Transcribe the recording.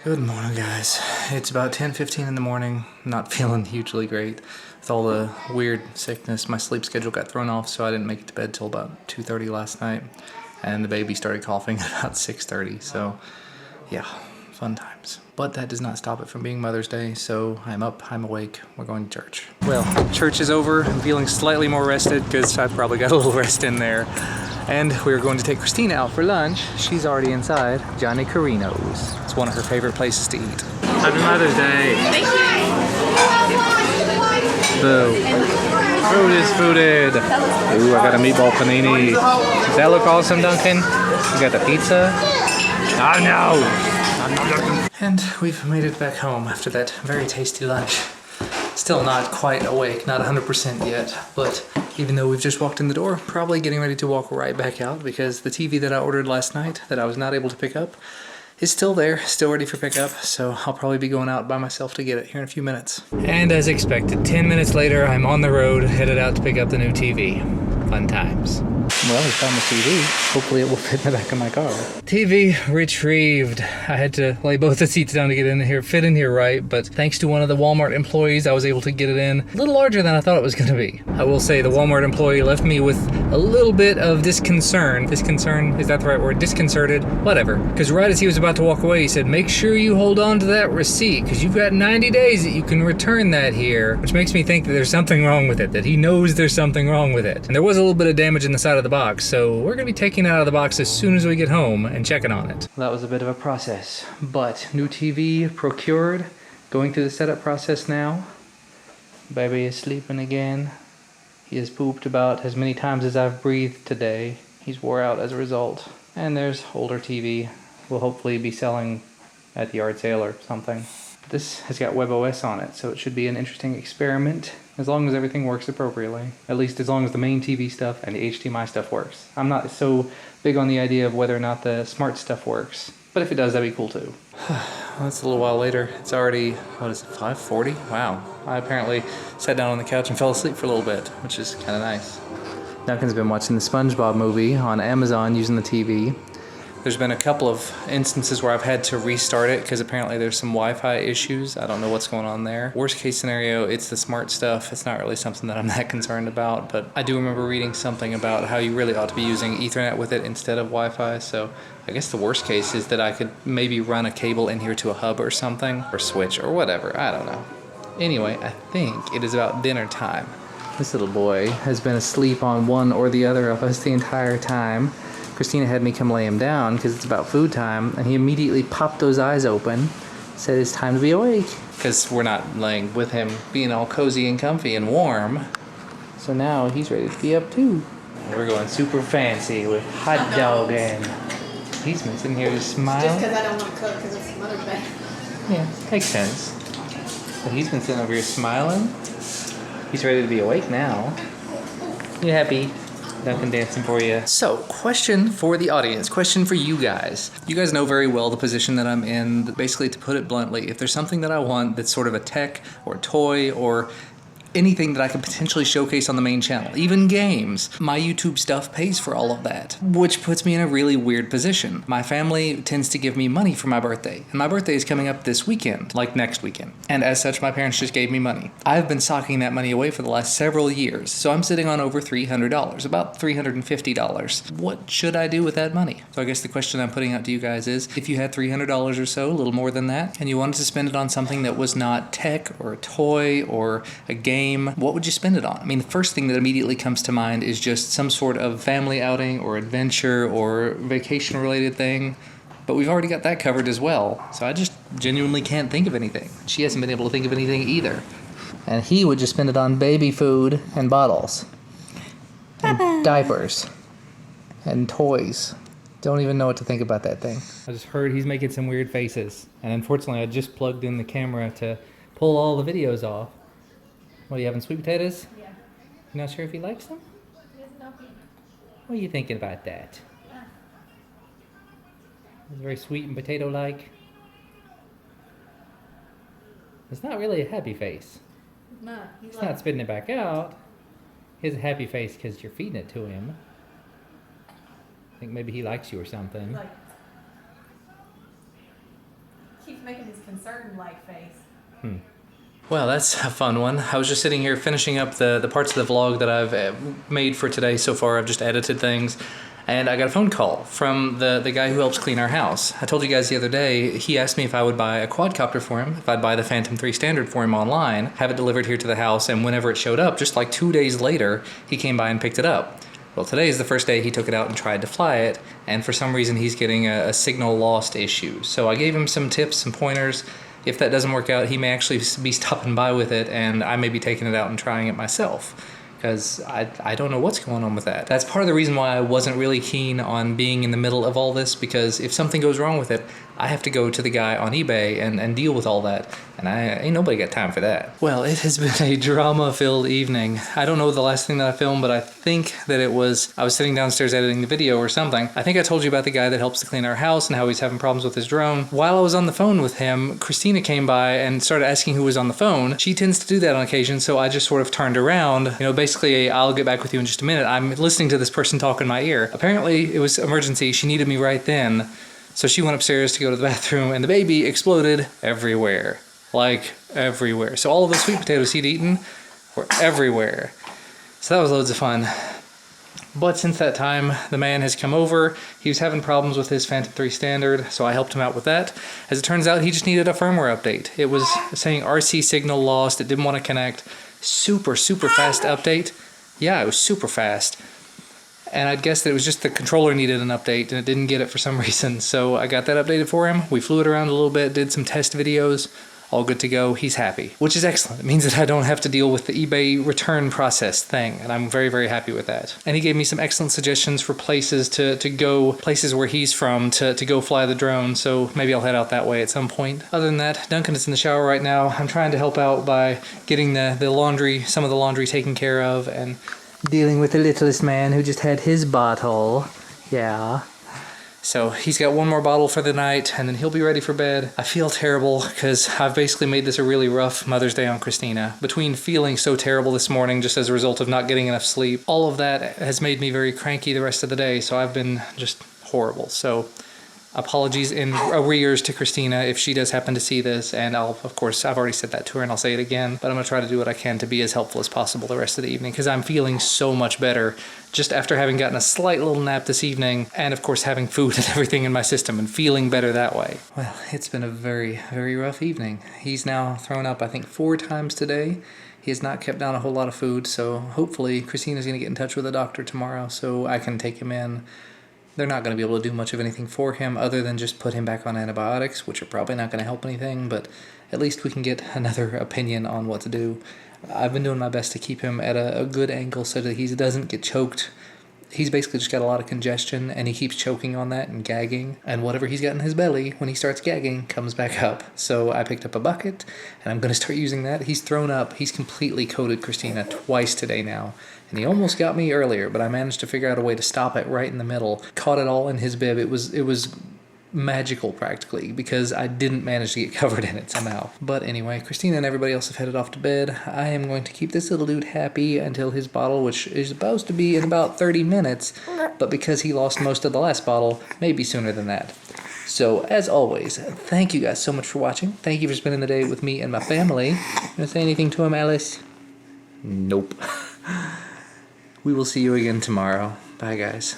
Good morning, guys. It's about 10:15 in the morning. Not feeling hugely great. With all the weird sickness, my sleep schedule got thrown off, so I didn't make it to bed till about 2:30 last night. And the baby started coughing at about 6:30, so yeah, fun times. But that does not stop it from being Mother's Day, so I'm up, I'm awake, we're going to church. Well, church is over. I'm feeling slightly more rested because I've probably got a little rest in there. And we're going to take Christina out for lunch. She's already inside Johnny Carino's. It's one of her favorite places to eat. Happy Mother's Day. Thank you. Boo. Food is fooded. Ooh, I got a meatball panini. Does that look awesome, Duncan? You got the pizza? Oh no! And we've made it back home after that very tasty lunch. Still not quite awake, not 100% yet, but even though we've just walked in the door, probably getting ready to walk right back out because the TV that I ordered last night that I was not able to pick up is still there, still ready for pickup, so I'll probably be going out by myself to get it here in a few minutes. And as expected, 10 minutes later, I'm on the road, headed out to pick up the new TV. Fun times. Well, we found the TV. Hopefully it will fit in the back of my car. TV retrieved. I had to lay both the seats down to get in here, fit in here right, but thanks to one of the Walmart employees, I was able to get it in a little larger than I thought it was gonna be. I will say the Walmart employee left me with a little bit of disconcern. Disconcern, is that the right word? Disconcerted, whatever. Because right as he was about to walk away, he said, make sure you hold on to that receipt, because you've got 90 days that you can return that here, which makes me think that there's something wrong with it, that he knows there's something wrong with it. And there was a little bit of damage in the side of the box, so we're gonna be taking it out of the box as soon as we get home and checking on it. That was a bit of a process, but new TV procured, going through the setup process now. Baby is sleeping again. He has pooped about as many times as I've breathed today. He's wore out as a result. And there's older TV. We'll hopefully be selling at the yard sale or something. This has got WebOS on it, so it should be an interesting experiment as long as everything works appropriately. At least as long as the main TV stuff and the HDMI stuff works. I'm not so big on the idea of whether or not the smart stuff works, but if it does, that'd be cool too. That's a little while later. It's already, what is it, 5:40? Wow. I apparently sat down on the couch and fell asleep for a little bit, which is kind of nice. Duncan's been watching the SpongeBob movie on Amazon using the TV. There's been a couple of instances where I've had to restart it because apparently there's some Wi-Fi issues. I don't know what's going on there. Worst case scenario, it's the smart stuff. It's not really something that I'm that concerned about, but I do remember reading something about how you really ought to be using Ethernet with it instead of Wi-Fi. So I guess the worst case is that I could maybe run a cable in here to a hub or something, or switch or whatever. I don't know. Anyway, I think it is about dinner time. This little boy has been asleep on one or the other of us the entire time. Christina had me come lay him down because it's about food time, and he immediately popped those eyes open, said it's time to be awake. Because we're not laying with him being all cozy and comfy and warm. So now he's ready to be up too. We're going super fancy with hot dog and he's been sitting here just smiling. Just because I don't want to cook because it's Mother's Day. Yeah, makes sense. But he's been sitting over here smiling. He's ready to be awake now. You happy? Duncan dancing for you. So, question for the audience, question for you guys. You guys know very well the position that I'm in. Basically, to put it bluntly, if there's something that I want that's sort of a tech or toy or anything that I could potentially showcase on the main channel, even games, my YouTube stuff pays for all of that, which puts me in a really weird position. My family tends to give me money for my birthday, and my birthday is coming up this weekend, like next weekend. And as such, my parents just gave me money. I've been socking that money away for the last several years, so I'm sitting on over $300, about $350. What should I do with that money? So I guess the question I'm putting out to you guys is, if you had $300 or so, a little more than that, and you wanted to spend it on something that was not tech or a toy or a game, what would you spend it on? I mean, the first thing that immediately comes to mind is just some sort of family outing or adventure or vacation related thing. But we've already got that covered as well. So I just genuinely can't think of anything. She hasn't been able to think of anything either. And he would just spend it on baby food and bottles. And diapers. And toys. Don't even know what to think about that thing. I just heard he's making some weird faces. And unfortunately, I just plugged in the camera to pull all the videos off. What, are you having sweet potatoes? Yeah. You're not sure if he likes them? What are you thinking about that? It's very sweet and potato-like. It's not really a happy face. No, It's not spitting it back out. He has a happy face because you're feeding it to him. I think maybe he likes you or something. Like, keep making his concerned like face. Well, that's a fun one. I was just sitting here finishing up the parts of the vlog that I've made for today so far. I've just edited things. And I got a phone call from the guy who helps clean our house. I told you guys the other day, he asked me if I would buy a quadcopter for him, if I'd buy the Phantom 3 Standard for him online, have it delivered here to the house, and whenever it showed up, just like 2 days later, he came by and picked it up. Well, today is the first day he took it out and tried to fly it, and for some reason he's getting a signal lost issue. So I gave him some tips, some pointers. If that doesn't work out, he may actually be stopping by with it, and I may be taking it out and trying it myself. Because I don't know what's going on with that. That's part of the reason why I wasn't really keen on being in the middle of all this, because if something goes wrong with it, I have to go to the guy on eBay and deal with all that, and ain't nobody got time for that. Well, it has been a drama-filled evening. I don't know the last thing that I filmed, but I think that I was sitting downstairs editing the video or something. I think I told you about the guy that helps to clean our house and how he's having problems with his drone. While I was on the phone with him, Christina came by and started asking who was on the phone. She tends to do that on occasion, so I just sort of turned around. You know, basically, I'll get back with you in just a minute. I'm listening to this person talk in my ear. Apparently, it was emergency. She needed me right then. So she went upstairs to go to the bathroom, and the baby exploded everywhere. Like, everywhere. So all of the sweet potatoes he'd eaten were everywhere. So that was loads of fun. But since that time, the man has come over. He was having problems with his Phantom 3 Standard, so I helped him out with that. As it turns out, he just needed a firmware update. It was saying RC signal lost. It didn't want to connect. Super, super fast update. Yeah, it was super fast. And I'd guess that it was just the controller needed an update, and it didn't get it for some reason. So I got that updated for him. We flew it around a little bit, did some test videos. All good to go. He's happy, which is excellent. It means that I don't have to deal with the eBay return process thing, and I'm very, very happy with that. And he gave me some excellent suggestions for places to go, places where he's from, to go fly the drone, so maybe I'll head out that way at some point. Other than that, Duncan is in the shower right now. I'm trying to help out by getting the laundry, some of the laundry taken care of, and dealing with the littlest man who just had his bottle. Yeah. So he's got one more bottle for the night, and then he'll be ready for bed. I feel terrible because I've basically made this a really rough Mother's Day on Christina. Between feeling so terrible this morning just as a result of not getting enough sleep, all of that has made me very cranky the rest of the day, so I've been just horrible. So apologies in arrears to Christina if she does happen to see this, and of course, I've already said that to her and I'll say it again, but I'm going to try to do what I can to be as helpful as possible the rest of the evening, because I'm feeling so much better just after having gotten a slight little nap this evening, and of course having food and everything in my system and feeling better that way. Well, it's been a very, very rough evening. He's now thrown up, I think, 4 times today. He has not kept down a whole lot of food, so hopefully Christina's going to get in touch with the doctor tomorrow so I can take him in. They're not going to be able to do much of anything for him other than just put him back on antibiotics, which are probably not going to help anything, but at least we can get another opinion on what to do. I've been doing my best to keep him at a good angle so that he doesn't get choked. He's basically just got a lot of congestion, and he keeps choking on that and gagging, and whatever he's got in his belly, when he starts gagging, comes back up. So I picked up a bucket, and I'm going to start using that. He's thrown up. He's completely coated Christina twice today now, and he almost got me earlier, but I managed to figure out a way to stop it right in the middle. Caught it all in his bib. It was magical practically, because I didn't manage to get covered in it somehow. But anyway, Christina and everybody else have headed off to bed. I am going to keep this little dude happy until his bottle, which is supposed to be in about 30 minutes, but because he lost most of the last bottle, maybe sooner than that. So, as always, thank you guys so much for watching. Thank you for spending the day with me and my family. You want to say anything to him, Alice? Nope. We will see you again tomorrow. Bye, guys.